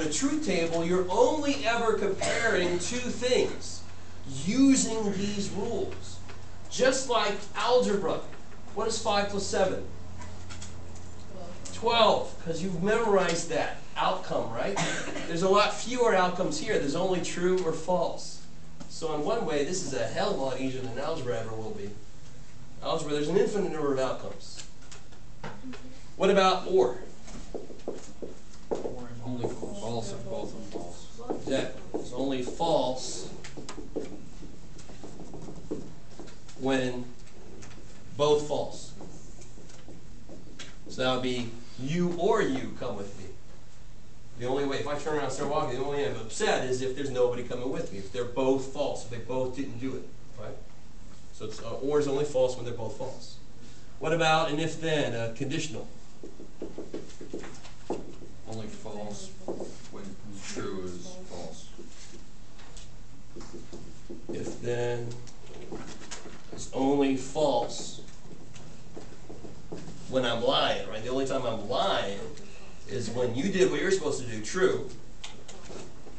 a truth table, you're only ever comparing two things using these rules. Just like algebra. What is 5 plus 7? 12, because you've memorized that outcome, right? There's a lot fewer outcomes here. There's only true or false. So in one way, this is a hell of a lot easier than algebra ever will be. Algebra, there's an infinite number of outcomes. What about or? Only false if both of them false. Exactly. It's only false when both false. So that would be you or you come with me. The only way, if I turn around and start walking, the only way I'm upset is if there's nobody coming with me, if they're both false, if they both didn't do it, right? So it's, or is only false when they're both false. What about an if-then, conditional? Only false when true is false. If-then is only false when I'm lying, right? The only time I'm lying is when you did what you're supposed to do, true,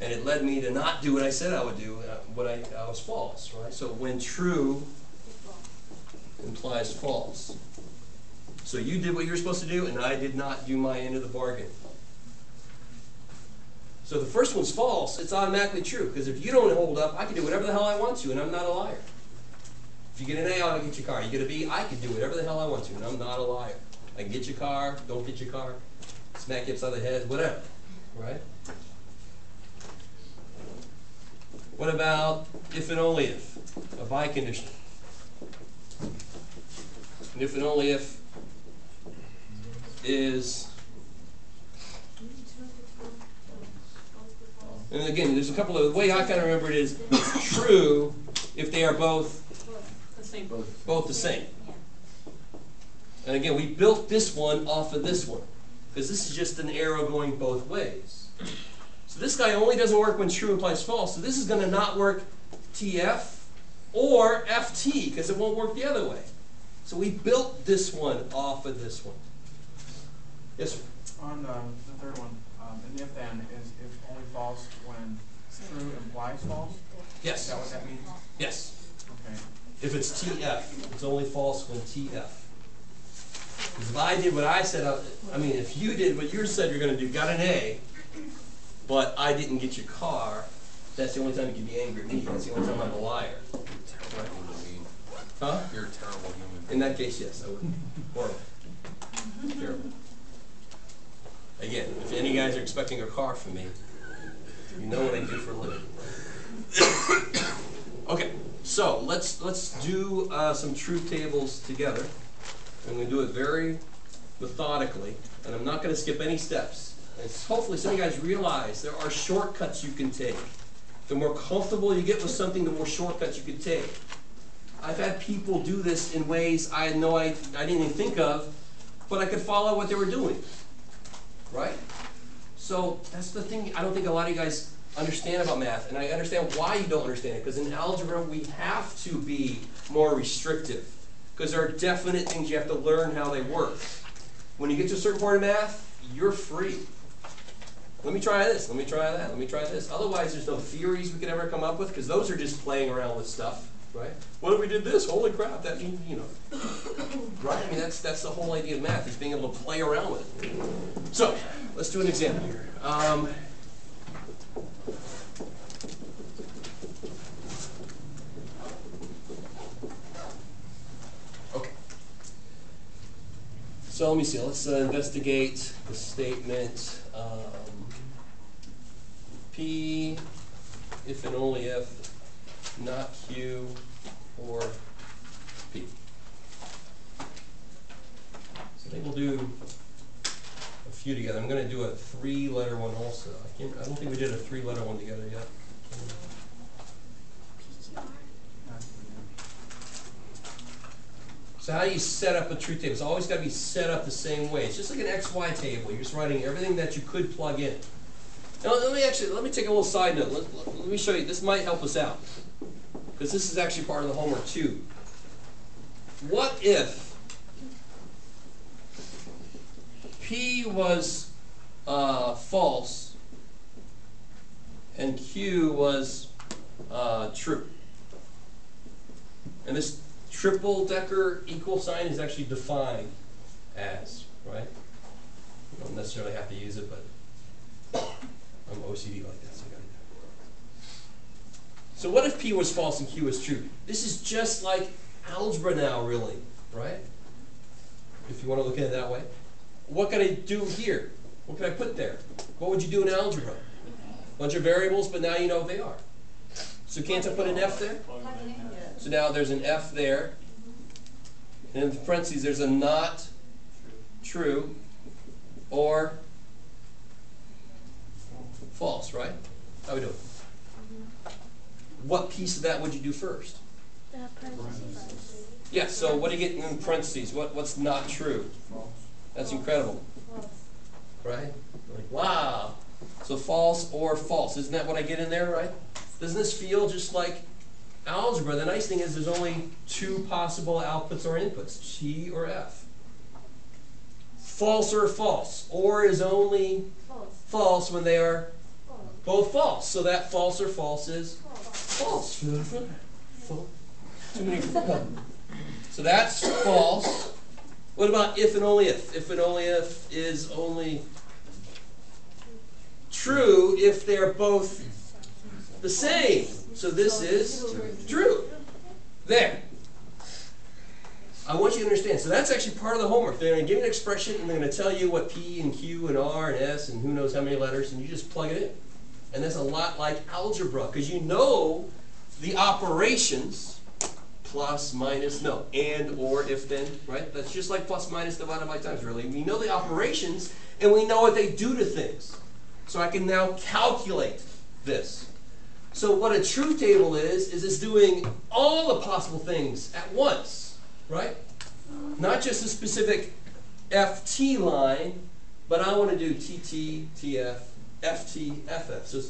and it led me to not do what I said I would do, I was false, right? So when true implies false. So you did what you were supposed to do, and I did not do my end of the bargain. So the first one's false, it's automatically true, because if you don't hold up, I can do whatever the hell I want to, and I'm not a liar. If you get an A, I'll get your car. You get a B, I can do whatever the hell I want to, and I'm not a liar. I can get your car, don't get your car, smack you upside the head, whatever, right? What about if and only if? A biconditional. And if and only if is, and again, there's a couple of, the way I kind of remember it is true if they are both the same. And again, we built this one off of this one, because this is just an arrow going both ways. So this guy only doesn't work when true implies false, so this is going to not work TF or FT, because it won't work the other way. So we built this one off of this one. Yes, sir? On the third one, an if-then is if only false when true implies false? Yes. Is that what that means? Yes. Okay. If it's TF, it's only false when TF. Because if I did what I said, I mean, if you did what you said you're going to do, got an A, but I didn't get your car, that's the only time you can be angry at me. That's the only time I'm a liar. You're terrible human being. Huh? You're a terrible human being. In that case, yes, I would. Horrible. Terrible. Again, if any guys are expecting a car from me, you know what I do for a living. Okay, so let's do some truth tables together. I'm going to do it very methodically, and I'm not going to skip any steps. Hopefully some of you guys realize there are shortcuts you can take. The more comfortable you get with something, the more shortcuts you can take. I've had people do this in ways I didn't even think of, but I could follow what they were doing. Right? So that's the thing I don't think a lot of you guys understand about math, and I understand why you don't understand it, because in algebra we have to be more restrictive, because there are definite things you have to learn how they work. When you get to a certain part of math, you're free. Let me try this, let me try that, let me try this. Otherwise there's no theories we could ever come up with, because those are just playing around with stuff. Right? What if we did this? Holy crap, that means, you know. Right? I mean, that's the whole idea of math, is being able to play around with it. So, let's do an example here. Okay. So let me see, let's investigate the statement P, if and only if, not Q or P. So I think we'll do a few together. I'm going to do a 3-letter one also. I don't think we did a 3-letter one together yet. So how do you set up a truth table? It's always got to be set up the same way. It's just like an XY table. You're just writing everything that you could plug in. Now let me take a little side note. Let me show you. This might help us out, because this is actually part of the homework too. What if P was false and Q was true. And this triple-decker equal sign is actually defined as, right? You don't necessarily have to use it, but I'm OCD like that, so I gotta do it. So what if P was false and Q was true? This is just like algebra now, really, right? If you want to look at it that way. What can I do here? What can I put there? What would you do in algebra? Bunch of variables, but now you know what they are. So can't I put an F there? So now there's an F there. And in the parentheses, there's a not true or false, right? How we doing? What piece of that would you do first? Yeah, so what do you get in parentheses? What's not true? That's incredible. Right? Like, wow. So false or false. Isn't that what I get in there, right? Doesn't this feel just like algebra? The nice thing is there's only two possible outputs or inputs, T or F. False or false. Or is only false when they are both false. So that false or false is false. Too many. So that's false. What about if and only if? If and only if is only true if they're both the same. So this is true. There. I want you to understand. So that's actually part of the homework. They're going to give you an expression and they're going to tell you what P and Q and R and S and who knows how many letters, and you just plug it in. And that's a lot like algebra because you know the operations. Plus, minus, no, and, or, if, then, right? That's just like plus, minus, divided by times, really. We know the operations, and we know what they do to things. So I can now calculate this. So what a truth table is it's doing all the possible things at once, right? Not just a specific FT line, but I want to do TT, TF, FT, FF. So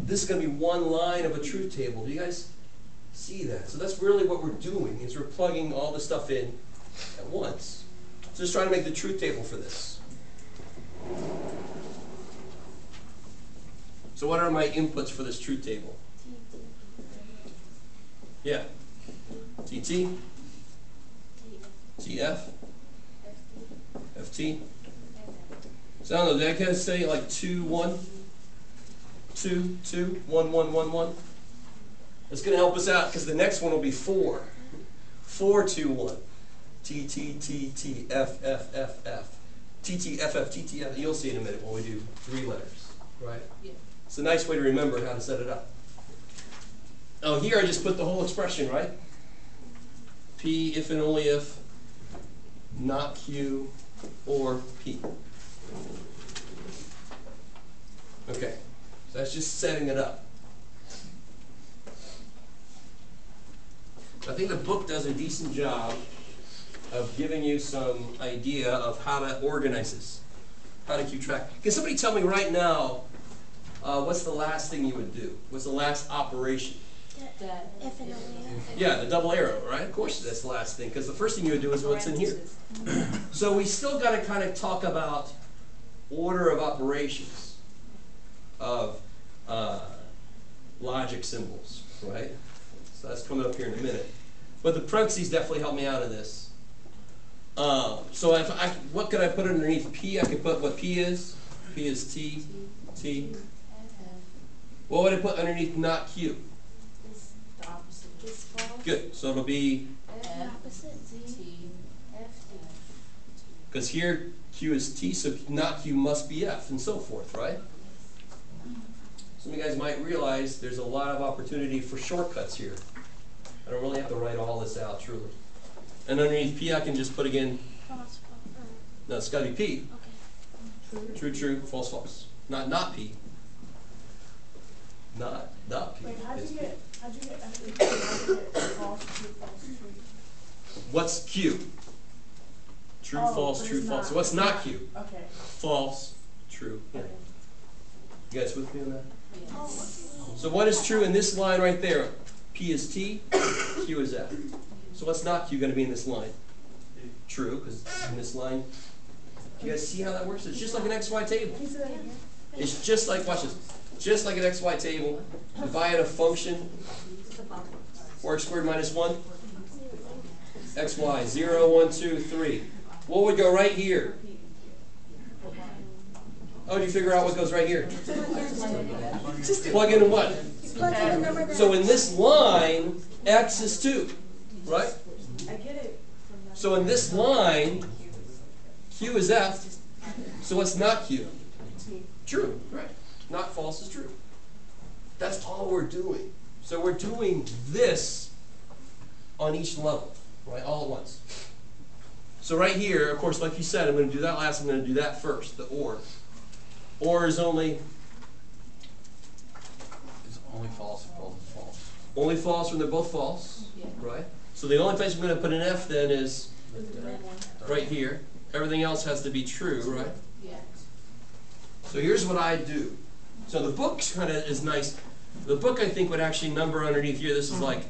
this is going to be one line of a truth table. Do you guys see that? So that's really what we're doing, is we're plugging all the stuff in at once. So just trying to make the truth table for this. So what are my inputs for this truth table? Yeah. TT, TF, FT. So I don't know, did I kind of say like 2, 1, 2, 2, 1, 1, 1, 1? It's going to help us out because the next one will be 4. 4, 2, 1. T, T, T, T, F, F, F, F. T, T, F, F, T, T, F. You'll see in a minute when we do 3 letters, right? Yeah. It's a nice way to remember how to set it up. Oh, here I just put the whole expression, right? P, if and only if, not Q or P. Okay, so that's just setting it up. I think the book does a decent job of giving you some idea of how to organize this, how to keep track. Can somebody tell me right now, what's the last thing you would do? What's the last operation? If and only if. Yeah, the double arrow, right? Of course that's the last thing, because the first thing you would do is what's in here. So we still got to kind of talk about order of operations of logic symbols, right? So that's coming up here in a minute. But the parentheses definitely help me out in this. So if what could I put underneath P? I could put what P is. P is T, T. What would I put underneath not Q? The opposite. Good. So it'll be because here Q is T, so not Q must be F, and so forth, right? Some of you guys might realize there's a lot of opportunity for shortcuts here. I don't really have to write all this out, truly. And underneath P, I can just put again. No, it's got to be P. Okay. True, true, false, false. Not P. Not P. Wait, how'd you get false, true, false, true? What's Q? True, false, true, false. So what's not Q? Okay. False, true. Yeah. Okay. You guys with me on that? Yes. So what is true in this line right there? P is T, Q is F. So what's not Q going to be in this line? True, because in this line, do you guys see how that works? It's just like an XY table. Can you say that again? It's just like, watch this. just like an XY table, if I had a function, 4x squared minus 1, XY, 0, 1, 2, 3. What would go right here? How would you figure out what goes right here? Plug in what? So in this line, x is 2, right? So in this line, q is f, so what's not q? True, right. Not false is true. That's all we're doing. So we're doing this on each level, right, all at once. So right here, of course, like you said, I'm going to do that last, I'm going to do that first, the or. Or is only false if both are false. only false when they're both false, right? So the only place I'm going to put an F then is right here. Everything else has to be true, right? Yeah. So here's what I do. So the book kind of is nice. The book, I think, would actually number underneath here. This is like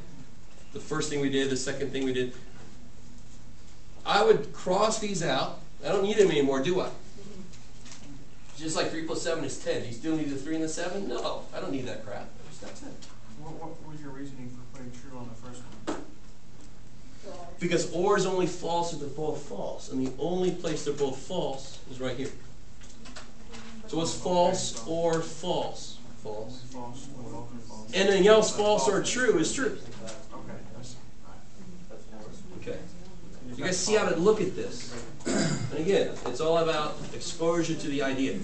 the first thing we did, the second thing we did. I would cross these out. I don't need them anymore, do I? Just like 3 plus 7 is 10. Do you still need the 3 and the 7? No, I don't need that crap. I just got 10. What was your reasoning for putting true on the first one? Because or is only false if they're both false. And the only place they're both false is right here. So what's false or false? False. False, when both are false. Anything else false or true is true. Okay, that's Okay. You guys see how to look at this. And again, it's all about exposure to the idea.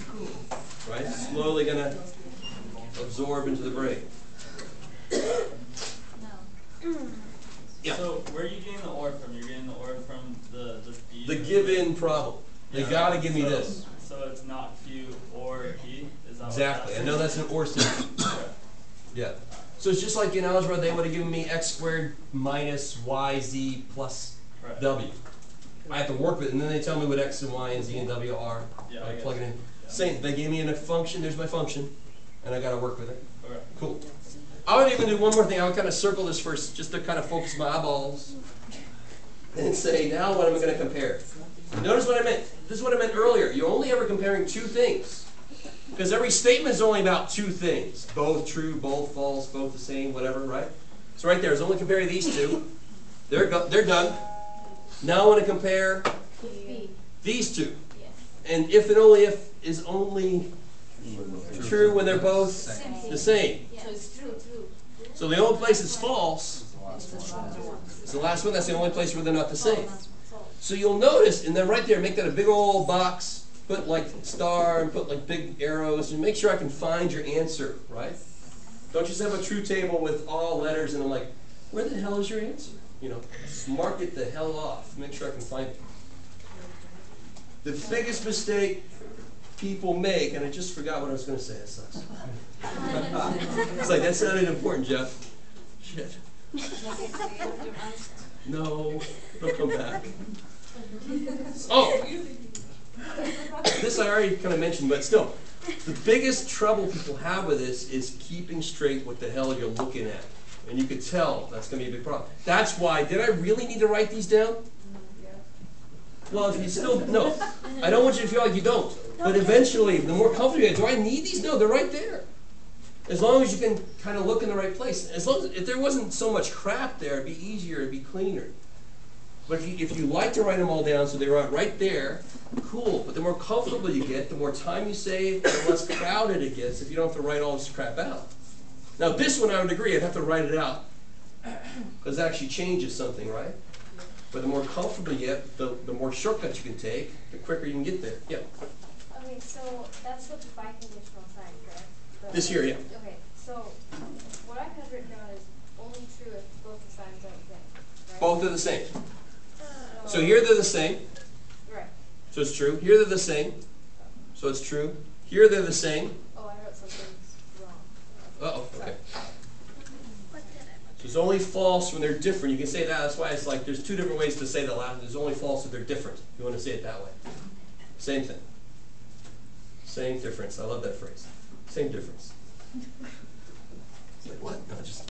Right? Slowly going to absorb into the brain. Yeah. So where are you getting the or from? You're getting the or from The given problem. They got to give me so, this. So it's not Q or E? Is that Exactly. what I know that's an or statement. Yeah. So it's just like in algebra, they would have given me x squared minus yz plus Right. w. I have to work with it, and then they tell me what x and y and z and w are. Yeah, I I plug it in. Yeah. Same. They gave me a function. There's my function, and I got to work with it. Okay. Cool. I would even do one more thing. I would kind of circle this first, just to kind of focus my eyeballs, and say, now what am I going to compare? Notice what I meant. This is what I meant earlier. You're only ever comparing two things. Because every statement is only about two things. Both true, both false, both the same, whatever, right? So right there, it's only comparing these two. They're done. Now I want to compare these two. And if and only if is only true when they're both the same. So it's true. So the only place it's false is the last one. That's the only place where they're not the same. So you'll notice, and then right there, make that a big old box, put like star and put like big arrows, and make sure I can find your answer, right? Don't just have a true table with all letters and I'm like, where the hell is your answer? You know, just mark it the hell off. Make sure I can find it. The biggest mistake people make, and I just forgot what I was going to say, it sucks. It's like, that sounded important, Jeff. Shit. No, they'll come back. Oh! This I already kind of mentioned, but still. The biggest trouble people have with this is keeping straight what the hell you're looking at. And you could tell that's going to be a big problem. That's why, did I really need to write these down? Well, if you still, no. I don't want you to feel like you don't. But eventually, the more comfortable you get, do I need these? No, they're right there. As long as you can kind of look in the right place. As long as, if there wasn't so much crap there, it'd be easier, it'd be cleaner. But if you like to write them all down so they're right there, cool. But the more comfortable you get, the more time you save, the less crowded it gets if you don't have to write all this crap out. Now this one I would agree, I'd have to write it out. Because it actually changes something, right? But the more comfortable you get, the more shortcuts you can take, the quicker you can get there. Yeah. Okay, so that's what the biconditional sign, correct? This here, yeah. Okay, so what I have written down is only true if both the signs are the same, right? Both are the same. So here they're the same. Right. So it's true. Here they're the same. So it's true. Here they're the same. Oh, I wrote something wrong. Uh-oh, okay. So it's only false when they're different. You can say that. That's why it's like there's two different ways to say the last. There's only false if they're different. If you want to say it that way. Same thing. Same difference. I love that phrase. Same difference. It's like, what? No, just